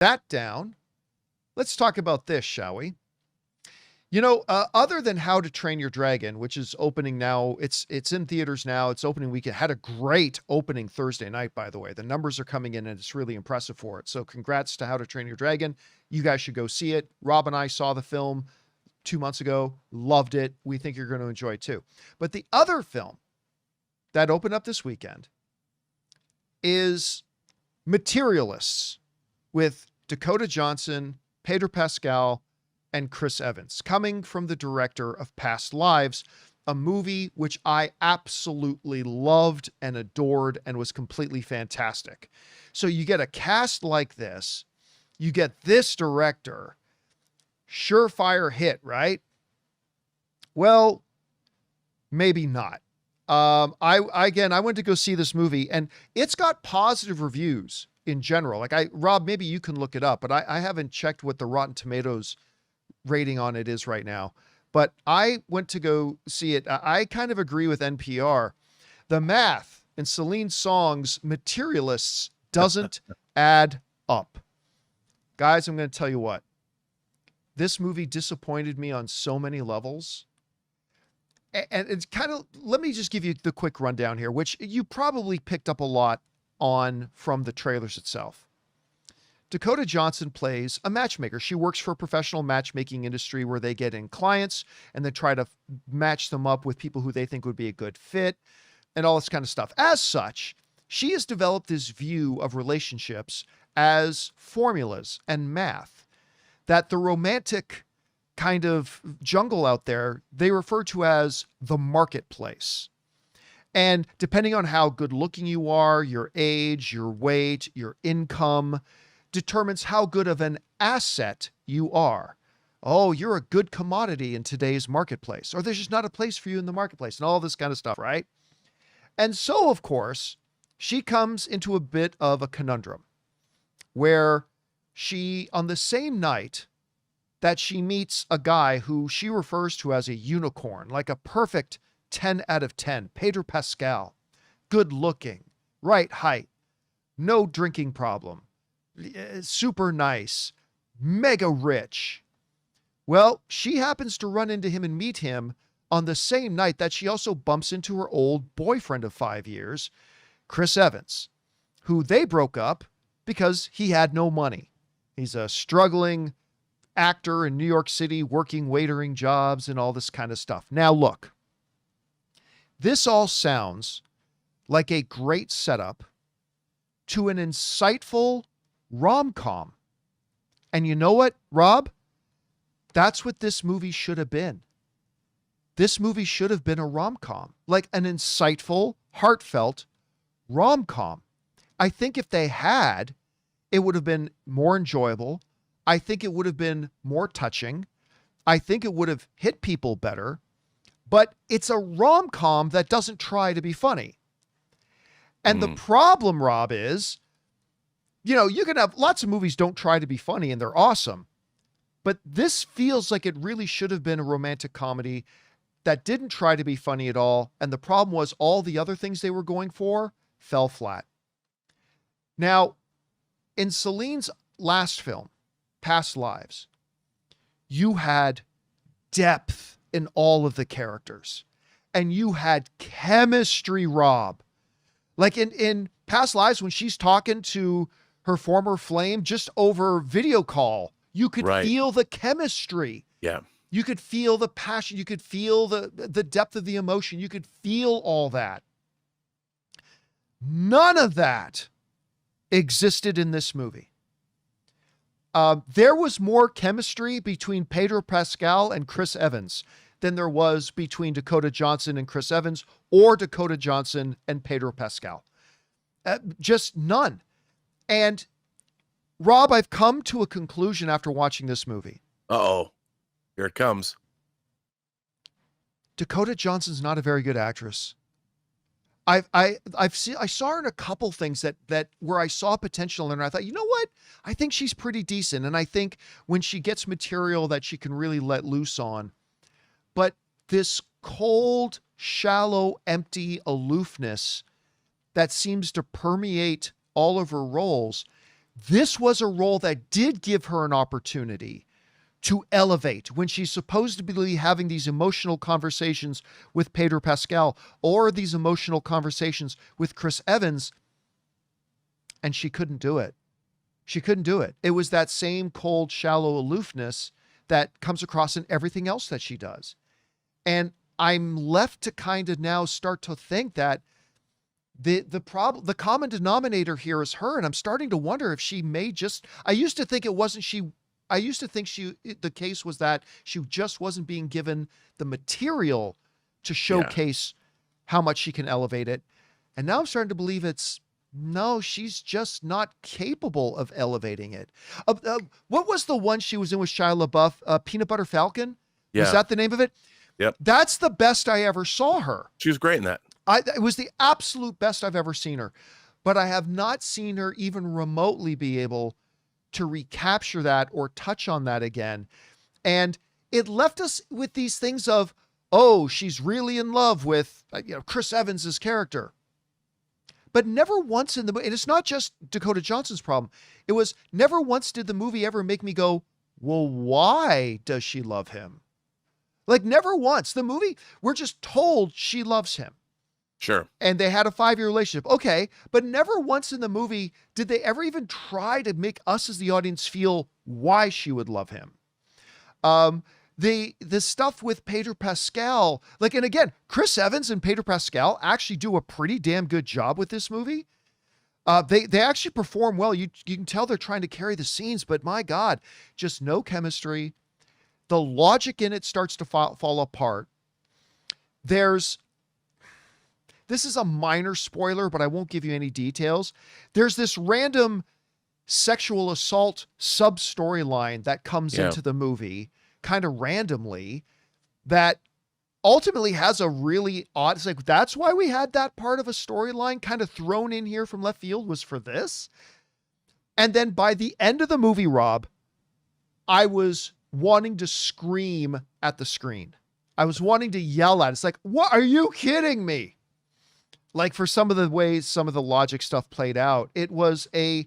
that down, let's talk about this, shall we? Other than How to Train Your Dragon, which is opening now, it's in theaters now. It's opening weekend. Had a great opening Thursday night, by the way. The numbers are coming in, and it's really impressive for it. So congrats to How to Train Your Dragon. You guys should go see it. Rob and I saw the film 2 months ago. Loved it. We think you're going to enjoy it too. But the other film that opened up this weekend is Materialists with Dakota Johnson, Pedro Pascal, and Chris Evans, coming from the director of Past Lives, a movie which I absolutely loved and adored and was completely fantastic. So you get a cast like this, you get this director, surefire hit, right? Well, maybe not. I went to go see this movie, and it's got positive reviews in general. Rob, maybe you can look it up, but I haven't checked what the Rotten Tomatoes rating on it is right now. But I went to go see it. I kind of agree with NPR. The math in Celine's songs, Materialists, doesn't add up. Guys, I'm going to tell you what. This movie disappointed me on so many levels. And it's kind of, let me just give you the quick rundown here, which you probably picked up a lot on from the trailers itself. Dakota Johnson plays a matchmaker. She works for a professional matchmaking industry where they get in clients and then try to match them up with people who they think would be a good fit and all this kind of stuff. As such, she has developed this view of relationships as formulas and math that the romantic kind of jungle out there, they refer to as the marketplace. And depending on how good looking you are, your age, your weight, your income, determines how good of an asset you are. Oh, you're a good commodity in today's marketplace, or there's just not a place for you in the marketplace, and all this kind of stuff, right? And so, of course, she comes into a bit of a conundrum where she, on the same night that she meets a guy who she refers to as a unicorn, like a perfect 10 out of 10, Pedro Pascal, good looking, right height, no drinking problem, super nice, mega rich. Well, she happens to run into him and meet him on the same night that she also bumps into her old boyfriend of 5 years, Chris Evans, who they broke up because he had no money. He's a struggling actor in New York City, working waitering jobs and all this kind of stuff. Now, look, this all sounds like a great setup to an insightful rom-com. And you know what, Rob? That's what this movie should have been. This movie should have been a rom-com, like an insightful, heartfelt rom-com. I think if they had, it would have been more enjoyable. I think it would have been more touching. I think it would have hit people better. But it's a rom-com that doesn't try to be funny. And the problem, Rob, is, you can have lots of movies don't try to be funny and they're awesome. But this feels like it really should have been a romantic comedy that didn't try to be funny at all. And the problem was all the other things they were going for fell flat. Now, in Celine's last film, Past Lives, you had depth in all of the characters. And you had chemistry, Rob. Like in Past Lives, when she's talking to her former flame just over video call, you could feel the chemistry. Yeah. You could feel the passion. You could feel the depth of the emotion. You could feel all that. None of that existed in this movie. There was more chemistry between Pedro Pascal and Chris Evans than there was between Dakota Johnson and Chris Evans or Dakota Johnson and Pedro Pascal. Just none. And Rob, I've come to a conclusion after watching this movie. Uh-oh. Here it comes. Dakota Johnson's not a very good actress. I saw her in a couple things that where I saw potential in her. I thought, you know what? I think she's pretty decent. And I think when she gets material that she can really let loose on. But this cold, shallow, empty aloofness that seems to permeate all of her roles, This was a role that did give her an opportunity to elevate when she's supposed to be having these emotional conversations with Pedro Pascal or these emotional conversations with Chris Evans, and she couldn't do it. She couldn't do it. It was that same cold, shallow aloofness that comes across in everything else that she does. And I'm left to kind of now start to think that the common denominator here is her, and I'm starting to wonder if she may just. I used to think it wasn't she. I used to think the case was that she just wasn't being given the material to showcase how much she can elevate it. And now I'm starting to believe no, she's just not capable of elevating it. What was the one she was in with Shia LaBeouf? Peanut Butter Falcon? Yeah. Was that the name of it? Yep. That's the best I ever saw her. She was great in that. It was the absolute best I've ever seen her. But I have not seen her even remotely be able to recapture that or touch on that again. And it left us with these things of, oh, she's really in love with Chris Evans's character. But never once in the movie, and it's not just Dakota Johnson's problem, it was never once did the movie ever make me go, well, why does she love him? Like, never once. The movie, we're just told she loves him. Sure. And they had a 5-year relationship. Okay. But never once in the movie did they ever even try to make us as the audience feel why she would love him. The stuff with Pedro Pascal, like, and again, Chris Evans and Pedro Pascal actually do a pretty damn good job with this movie. They actually perform well. You can tell they're trying to carry the scenes, but my God, just no chemistry. The logic in it starts to fall apart. This is a minor spoiler, but I won't give you any details. There's this random sexual assault sub-storyline that comes into the movie kind of randomly that ultimately has a really odd, it's like, that's why we had that part of a storyline kind of thrown in here from left field was for this. And then by the end of the movie, Rob, I was wanting to scream at the screen. I was wanting to yell at it. It's like, what? Are you kidding me? Like, for some of the ways some of the logic stuff played out, it was a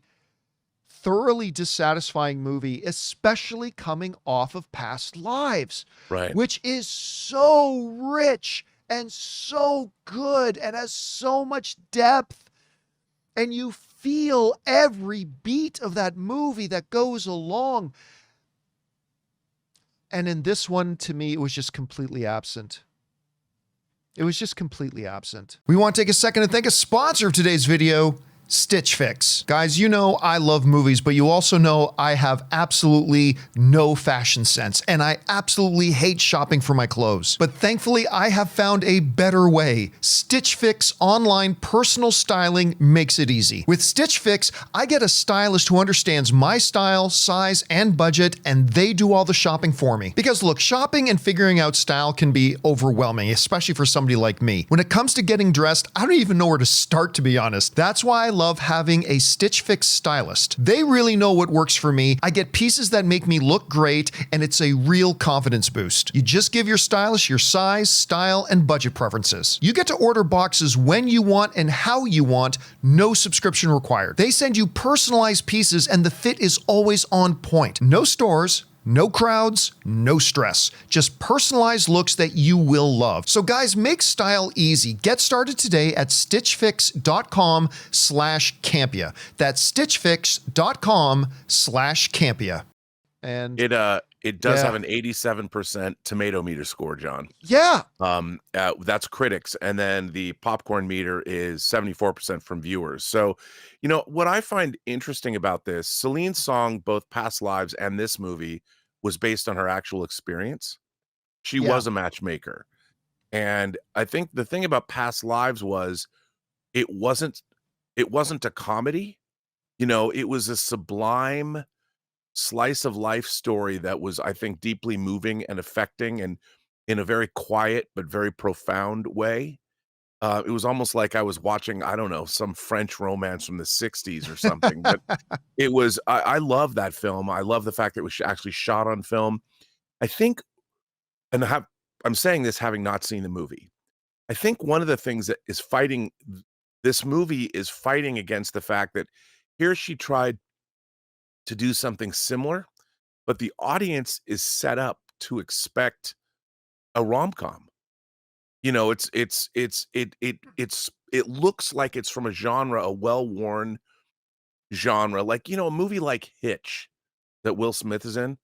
thoroughly dissatisfying movie, especially coming off of Past Lives, right? Which is so rich and so good and has so much depth. And you feel every beat of that movie that goes along. And in this one, to me, it was just completely absent. It was just completely absent. We want to take a second to thank a sponsor of today's video, Stitch Fix. Guys, you know I love movies, but you also know I have absolutely no fashion sense, and I absolutely hate shopping for my clothes. But thankfully, I have found a better way. Stitch Fix online personal styling makes it easy. With Stitch Fix, I get a stylist who understands my style, size, and budget, and they do all the shopping for me. Because look, shopping and figuring out style can be overwhelming, especially for somebody like me. When it comes to getting dressed, I don't even know where to start, to be honest. That's why I love having a Stitch Fix stylist. They really know what works for me. I get pieces that make me look great, and it's a real confidence boost. You just give your stylist your size, style, and budget preferences. You get to order boxes when you want and how you want, no subscription required. They send you personalized pieces, and the fit is always on point. No stores, no crowds, no stress. Just personalized looks that you will love. So guys, make style easy. Get started today at stitchfix.com/Campea. That's stitchfix.com/Campea. And it does have an 87% Tomatometer score, John. Yeah. That's critics, and then the popcorn meter is 74% from viewers. So, you know what I find interesting about this, Celine's song, both Past Lives and this movie, was based on her actual experience. She was a matchmaker, and I think the thing about Past Lives was it wasn't a comedy. You know, it was a sublime slice of life story that was, I think, deeply moving and affecting, and in a very quiet but very profound way. It was almost like I was watching, I don't know, some French romance from the 60s or something. But it was, I love that film. I love the fact that it was actually shot on film. I think, and I'm saying this having not seen the movie. I think one of the things that is fighting this movie is fighting against the fact that here she tried to do something similar, but the audience is set up to expect a rom-com. You know, it looks like it's from a genre, a well-worn genre, like, you know, a movie like Hitch that Will Smith is in.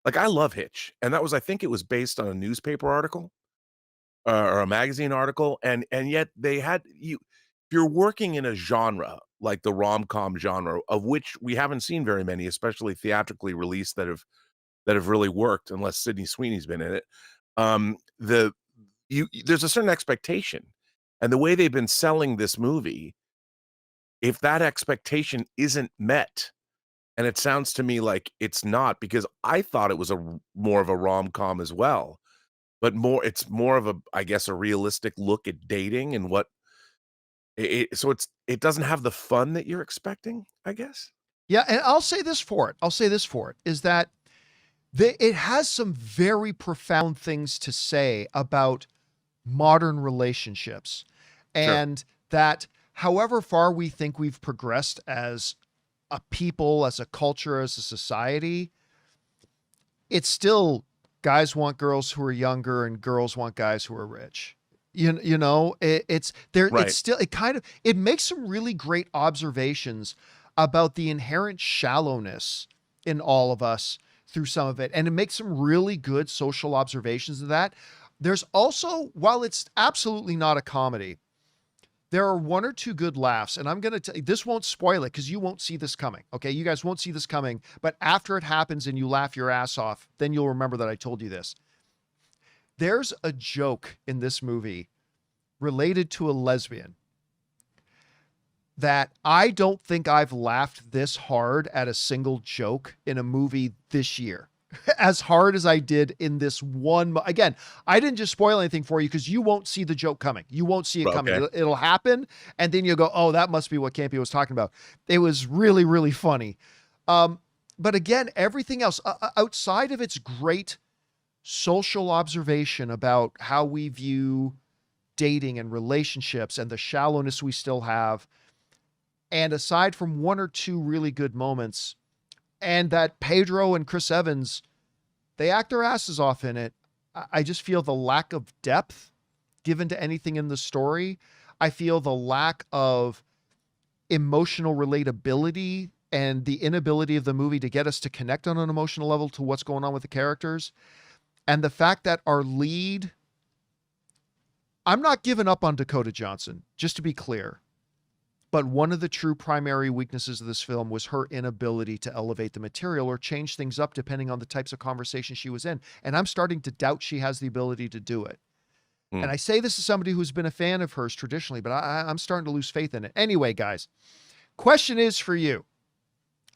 Like, I love Hitch, and that was I think it was based on a newspaper article, or a magazine article, and yet they had you if you're working in a genre like the rom-com genre, of which we haven't seen very many, especially theatrically released that have really worked, unless Sydney Sweeney's been in it. The you There's a certain expectation, and the way they've been selling this movie, if that expectation isn't met, and it sounds to me like it's not, because I thought it was more of a rom-com as well, but it's more of a, I guess, a realistic look at dating and what so it doesn't have the fun that you're expecting, I guess. Yeah, and I'll say this for it. I'll say this for it is that it has some very profound things to say about modern relationships, Sure. and that however far we think we've progressed as a people, as a culture, as a society, it's still guys want girls who are younger and girls want guys who are rich. You know, it's there. Right. It's still, it makes some really great observations about the inherent shallowness in all of us through some of it. And it makes some really good social observations of that. There's also, while it's absolutely not a comedy, there are one or two good laughs, and I'm going to tell you, this won't spoil it because you won't see this coming. Okay. You guys won't see this coming, but after it happens and you laugh your ass off, then you'll remember that I told you this. There's a joke in this movie related to a lesbian that I don't think I've laughed this hard at a single joke in a movie this year. As hard as I did in this one. Again, I didn't just spoil anything for you because you won't see the joke coming. You won't see it coming. Okay. It'll happen, and then you'll go, oh, that must be what Campea was talking about. It was really, really funny. But again, everything else, outside of its great social observation about how we view dating and relationships and the shallowness we still have, and aside from one or two really good moments, and that Pedro and Chris Evans, they act their asses off in it. I just feel the lack of depth given to anything in the story. I feel the lack of emotional relatability and the inability of the movie to get us to connect on an emotional level to what's going on with the characters. And the fact that our lead, I'm not giving up on Dakota Johnson, just to be clear. But one of the true primary weaknesses of this film was her inability to elevate the material or change things up depending on the types of conversations she was in. And I'm starting to doubt she has the ability to do it. And I say this as somebody who's been a fan of hers traditionally, but I'm starting to lose faith in it. Anyway, guys, question is for you.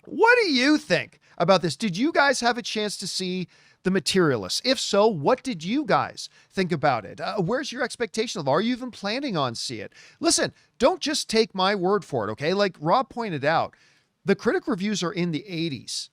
What do you think about this? Did you guys have a chance to see The Materialists? If so, what did you guys think about it? Where's your expectation of? Are you even planning on see it? Listen, don't just take my word for it, okay? Like Rob pointed out, the critic reviews are in the 80s.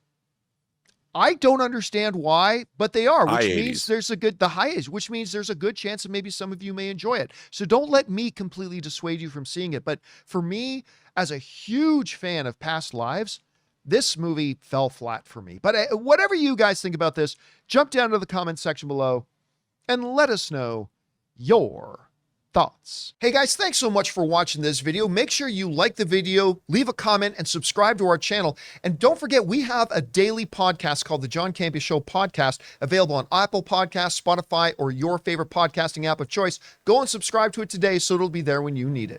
I don't understand why, but they are, which means there's the high age, which means there's a good chance that maybe some of you may enjoy it. So don't let me completely dissuade you from seeing it. But for me, as a huge fan of past lives, this movie fell flat for me. But whatever you guys think about this, jump down to the comment section below and let us know your thoughts. Hey guys, thanks so much for watching this video. Make sure you like the video, leave a comment, and subscribe to our channel. And don't forget, we have a daily podcast called the John Campea Show podcast, available on Apple Podcasts, Spotify, or your favorite podcasting app of choice. Go and subscribe to it today so it'll be there when you need it.